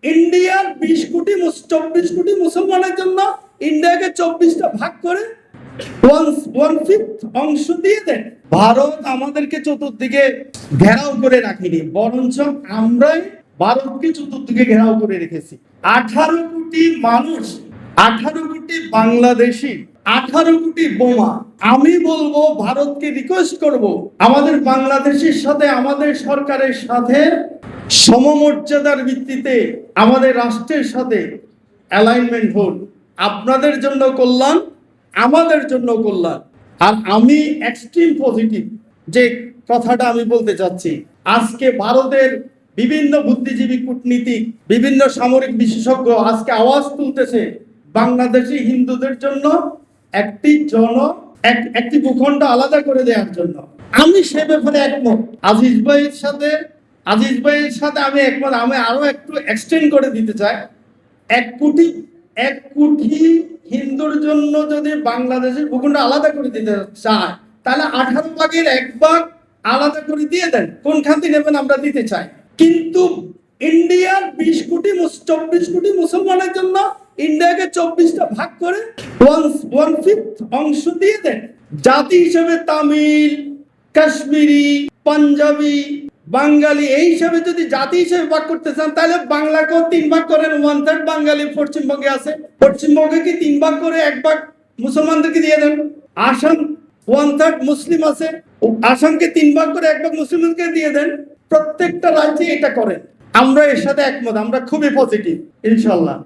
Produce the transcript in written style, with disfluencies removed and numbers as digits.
ইন্ডিয়ার 24 কোটি মুসলমানের জন্য ইন্ডিয়াকে 24টা ভাগ করে 1/5 অংশ দিয়ে দেন। ভারত আমাদেরকে চতুর্দিকে ঘেরাও করে রাখেনি, বরঞ্চ আমরাই ভারতকে চতুর্দিকে ঘেরাও করে রেখেছি। 18 কোটি মানুষ, 18 কোটি বাংলাদেশি, 18 কোটি বোমা। আমি বলবো, ভারতকে রিকোয়েস্ট করব, আমাদের বাংলাদেশের সাথে, আমাদের সরকারের সাথে সমমর্যাদার ভিত্তিতে আমাদের রাষ্ট্রের সাথে অ্যালাইনমেন্ট হোক। আপনাদের জন্য কল্যাণ, আমাদের জন্য কল্যাণ। আর আমি এক্সট্রিম পজিটিভ যে কথাটা আমি বলতে চাচ্ছি, আজকে ভারতের বিভিন্ন বুদ্ধিজীবী, কূটনীতিক, বিভিন্ন সামরিক বিশেষজ্ঞ আজকে আওয়াজ তুলতেছে বাংলাদেশি হিন্দুদের জন্য একটি ভূখণ্ড আলাদা করে দেওয়ার জন্য। আমি সে ব্যাপারে একমত। আজিজ ভাইয়ের সাথে আমি একমত। আমি আরো একটু এক্সটেন্ড করে দিতে চাই। 1 কোটি হিন্দুর জন্য যদি বাংলাদেশের ভূখণ্ড আলাদা করে দিতে চায়, তাহলে 18 ভাগের 1 ভাগ আলাদা করে দিয়ে দেন। কোনখান থেকে নেবেন আমরা দিতে চাই, কিন্তু ইন্ডিয়ার 24 কোটি মুসলমানের জন্য ইন্ডিয়াকে 24টা ভাগ করে 1/5 অংশ দিয়ে দেন। জাতি হিসেবে তামিল, কাশ্মীরি, পাঞ্জাবি, বাঙালি, এই হিসাবে যদি জাতি হিসেবে ভাগ করতে চান, তাহলে বাংলাকেও 3 ভাগ করেন। 1/3 বাঙালি পশ্চিমবঙ্গে আছে, পশ্চিমবঙ্গে কি 3 ভাগ করে 1 ভাগ মুসলমানদেরকে দিয়ে দেন। আসাম 1/3 মুসলিম আছে, আসামকে 3 ভাগ করে 1 ভাগ মুসলিমদেরকে দিয়ে দেন। প্রত্যেকটা রাজ্যে এটা করেন। আমরা এর সাথে একমত, আমরা খুবই পজিটিভ ইনশাল্লাহ।